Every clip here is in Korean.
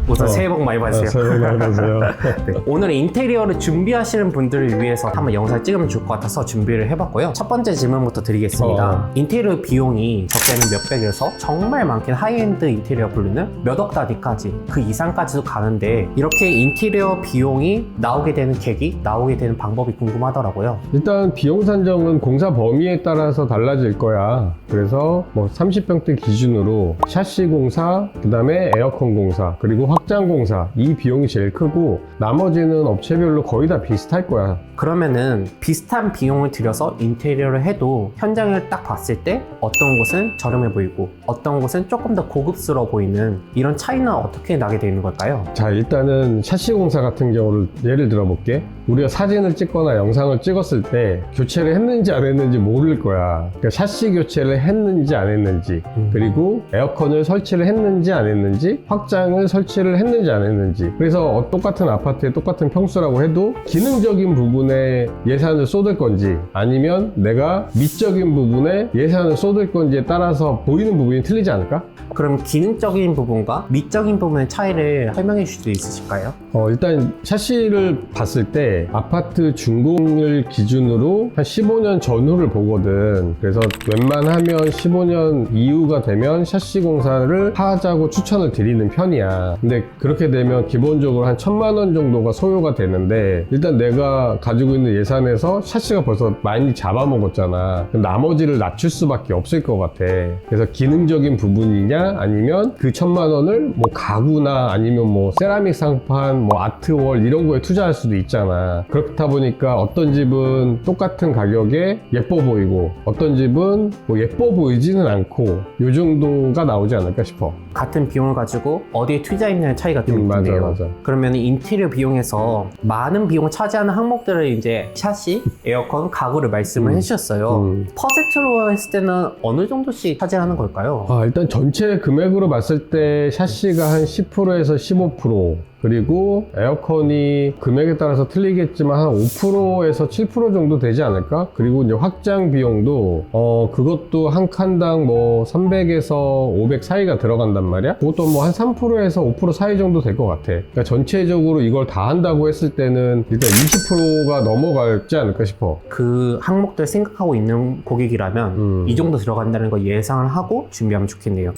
우선 새해 복 많이 받으세요. 새해 복 많이 받으세요. 네. 오늘 인테리어를 준비하시는 분들을 위해서 한번 영상을 찍으면 좋을 것 같아서 준비를 해봤고요. 첫 번째 질문부터 드리겠습니다. 인테리어 비용이 적게는 몇백에서 정말 많긴 하이엔드 인테리어 부르는 몇 억 단위까지 그 이상까지도 가는데 이렇게 인테리어 비용이 나오게 되는 계기, 나오게 되는 방법이 궁금하더라고요. 일단 비용 산정은 공사 범위에 따라서 달라질 거야. 그래서 뭐 30평대 기준으로 샤시 공사, 그 다음에 에어컨 공사, 그리고 확장 공사, 이 비용이 제일 크고 나머지는 업체별로 거의 다 비슷할 거야. 그러면은 비슷한 비용을 들여서 인테리어를 해도 현장을 딱 봤을 때 어떤 곳은 저렴해 보이고 어떤 곳은 조금 더 고급스러워 보이는 이런 차이는 어떻게 나게 되는 걸까요? 자, 일단은 샤시 공사 같은 경우를 예를 들어 볼게. 우리가 사진을 찍거나 영상을 찍었을 때 교체를 했는지 안 했는지 모를 거야. 그러니까 샤시 교체를 했는지 안 했는지, 그리고 에어컨을 설치를 했는지 안 했는지, 확장을 설치를 했는지 안 했는지. 그래서 똑같은 아파트에 똑같은 평수라고 해도 기능적인 부분에 예산을 쏟을 건지 아니면 내가 미적인 부분에 예산을 쏟을 건지에 따라서 보이는 부분이 틀리지 않을까? 그럼 기능적인 부분과 미적인 부분의 차이를 설명해 주실 수 있으실까요? 일단 샤시를 봤을 때 아파트 준공을 기준으로 한 15년 전후를 보거든. 그래서 웬만하면 15년 이후가 되면 샤시 공사를 하자고 추천을 드리는 편이야. 근데 그렇게 되면 기본적으로 한 1,000만 원 정도가 소요가 되는데 일단 내가 가지고 있는 예산에서 샤시가 벌써 많이 잡아먹었잖아. 그럼 나머지를 낮출 수밖에 없을 것 같아. 그래서 기능적인 부분이냐 아니면 그 1,000만 원을 뭐 가구나 아니면 뭐 세라믹 상판, 뭐 아트월 이런 거에 투자할 수도 있잖아. 그렇다 보니까 어떤 집은 똑같은 가격에 예뻐 보이고 어떤 집은 뭐 예뻐 보이지는 않고 요 정도가 나오지 않을까 싶어. 같은 비용을 가지고 어디에 투자했냐의 차이가 좀 있네요. 맞아. 그러면 인테리어 비용에서 많은 비용을 차지하는 항목들을 이제 샤시, 에어컨, 가구를 말씀을 해주셨어요. 퍼센트로 했을 때는 어느 정도씩 차지하는 걸까요? 일단 전체 금액으로 봤을 때 샤시가 한 10%에서 15%, 그리고 에어컨이 금액에 따라서 틀리겠지만 한 5%에서 7% 정도 되지 않을까? 그리고 이제 확장 비용도 그것도 한 칸당 뭐 300에서 500 사이가 들어간단 말이야. 그것도 뭐 한 3%에서 5% 사이 정도 될 것 같아. 그러니까 전체적으로 이걸 다 한다고 했을 때는 일단 20%가 넘어가지 않을까 싶어. 그 항목들 생각하고 있는 고객이라면 이 정도 들어간다는 거 예상을 하고 준비하면 좋겠네요.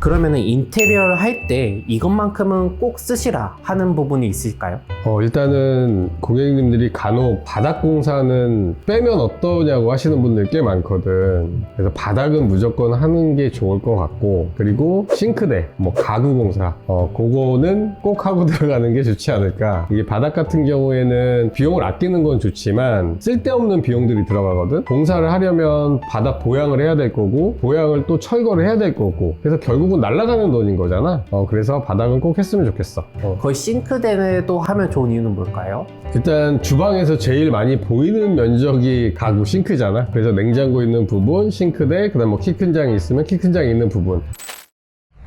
그러면은 인테리어를 할 때 이것만큼은 꼭 쓰시라 하는 부분이 있을까요? 일단은 고객님들이 간혹 바닥 공사는 빼면 어떠냐고 하시는 분들 꽤 많거든. 그래서 바닥은 무조건 하는 게 좋을 것 같고, 그리고 싱크대, 뭐 가구 공사, 그거는 꼭 하고 들어가는 게 좋지 않을까. 이게 바닥 같은 경우에는 비용을 아끼는 건 좋지만 쓸데없는 비용들이 들어가거든. 공사를 하려면 바닥 보양을 해야 될 거고, 보양을 또 철거를 해야 될 거고, 그래서 결국은 날아가는 돈인 거잖아. 그래서 바닥은 꼭 했으면 좋겠어. 거의 싱크대도 하면 좋은 이유는 뭘까요? 일단 주방에서 제일 많이 보이는 면적이 가구 싱크잖아. 그래서 냉장고 있는 부분, 싱크대, 그 다음 뭐 키 큰 장이 있으면 키 큰 장이 있는 부분.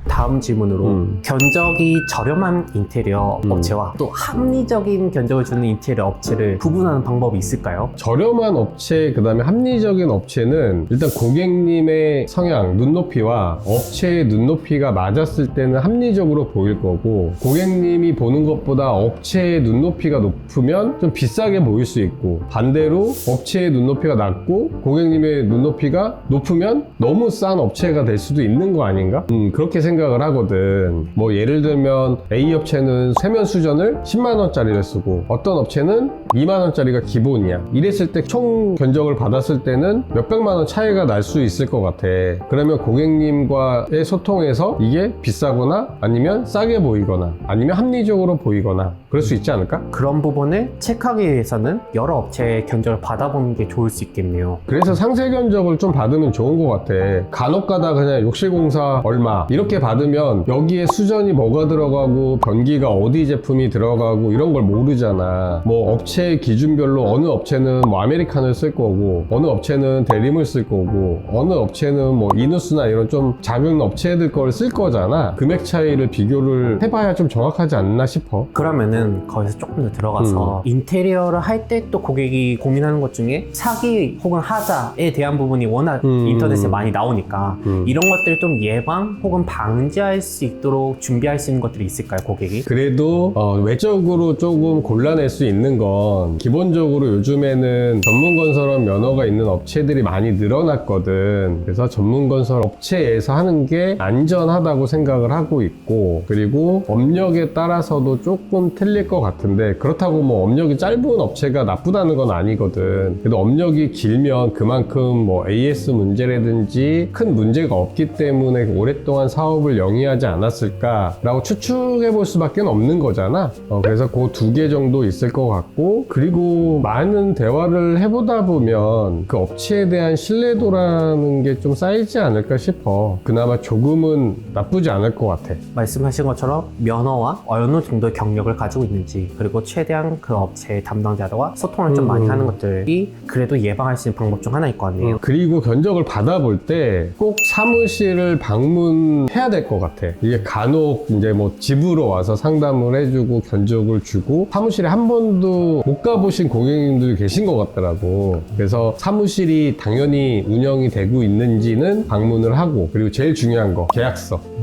다음 질문으로 견적이 저렴한 인테리어 업체와 또 합리적인 견적을 주는 인테리어 업체를 구분하는 방법이 있을까요? 저렴한 업체, 그 다음에 합리적인 업체는 일단 고객님의 성향, 눈높이와 업체의 눈높이가 맞았을 때는 합리적으로 보일 거고, 고객님이 보는 것보다 업체의 눈높이가 높으면 좀 비싸게 보일 수 있고, 반대로 업체의 눈높이가 낮고 고객님의 눈높이가 높으면 너무 싼 업체가 될 수도 있는 거 아닌가? 그렇게 생각을 하거든. 뭐 예를 들면 A 업체는 세면 수전을 10만 원짜리를 쓰고 어떤 업체는 2만 원짜리가 기본이야. 이랬을 때 총 견적을 받았을 때는 몇백만 원 차이가 날 수 있을 것 같아. 그러면 고객님과의 소통에서 이게 비싸거나 아니면 싸게 보이거나 아니면 합리적으로 보이거나 그럴 수 있지 않을까? 그런 부분을 체크하기 위해서는 여러 업체의 견적을 받아보는 게 좋을 수 있겠네요. 그래서 상세 견적을 좀 받으면 좋은 것 같아. 간혹 가다 그냥 욕실공사 얼마 이렇게 받으면 여기에 수전이 뭐가 들어가고 변기가 어디 제품이 들어가고 이런 걸 모르잖아. 뭐 업체 기준별로 어느 업체는 뭐 아메리칸을 쓸 거고 어느 업체는 대림을 쓸 거고 어느 업체는 뭐 이누스나 이런 좀 작은 업체들 걸 쓸 거잖아. 금액 차이를 비교를 해봐야 좀 정확하지 않나 싶어. 그러면은 거기서 조금 더 들어가서 인테리어를 할 때 또 고객이 고민하는 것 중에 사기 혹은 하자에 대한 부분이 워낙 인터넷에 많이 나오니까 이런 것들을 좀 예방 혹은 방지 방지할 수 있도록 준비할 수 있는 것들이 있을까요, 고객이? 그래도 외적으로 조금 골라낼 수 있는 건 기본적으로 요즘에는 전문건설업 면허가 있는 업체들이 많이 늘어났거든. 그래서 전문건설 업체에서 하는 게 안전하다고 생각을 하고 있고, 그리고 업력에 따라서도 조금 틀릴 것 같은데, 그렇다고 뭐 업력이 짧은 업체가 나쁘다는 건 아니거든. 그래도 업력이 길면 그만큼 뭐 AS 문제라든지 큰 문제가 없기 때문에 오랫동안 사업을 영위하지 않았을까라고 추측해 볼 수밖에 없는 거잖아. 그래서 그 두 개 정도 있을 것 같고, 그리고 많은 대화를 해보다 보면 그 업체에 대한 신뢰도라는 게 좀 쌓이지 않을까 싶어. 그나마 조금은 나쁘지 않을 것 같아. 말씀하신 것처럼 면허와 어느 정도의 경력을 가지고 있는지, 그리고 최대한 그 업체의 담당자와 소통을 좀 많이 하는 것들이 그래도 예방할 수 있는 방법 중 하나일 것 같네요. 그리고 견적을 받아볼 때 꼭 사무실을 방문해야 될 것 같아. 이게 간혹 이제 뭐 집으로 와서 상담을 해주고 견적을 주고 사무실에 한 번도 못 가보신 고객님들이 계신 것 같더라고. 그래서 사무실이 당연히 운영이 되고 있는지는 방문을 하고, 그리고 제일 중요한 거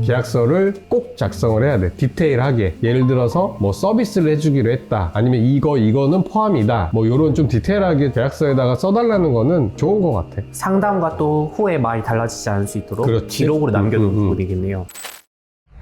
계약서를 꼭 작성을 해야 돼. 디테일하게. 예를 들어서 뭐 서비스를 해주기로 했다, 아니면 이거는 포함이다, 뭐 요런 좀 디테일하게 계약서에다가 써달라는 거는 좋은 것 같아. 상담과 또 후에 말이 달라지지 않을 수 있도록 그렇지. 기록으로 남겨놓은 부분이겠네요.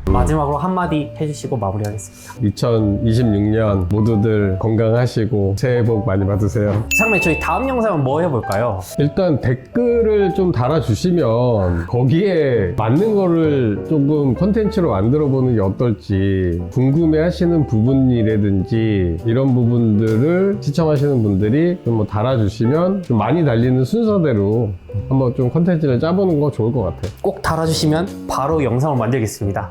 마지막으로 한마디 해주시고 마무리하겠습니다. 2026년 모두들 건강하시고 새해 복 많이 받으세요. 상면 저희 다음 영상은 뭐 해볼까요? 일단 댓글을 좀 달아주시면 거기에 맞는 거를 조금 컨텐츠로 만들어 보는 게 어떨지, 궁금해 하시는 부분이라든지 이런 부분들을 시청하시는 분들이 좀 뭐 달아주시면 좀 많이 달리는 순서대로 한번 좀 컨텐츠를 짜보는 거 좋을 것 같아요. 꼭 달아주시면 바로 영상을 만들겠습니다.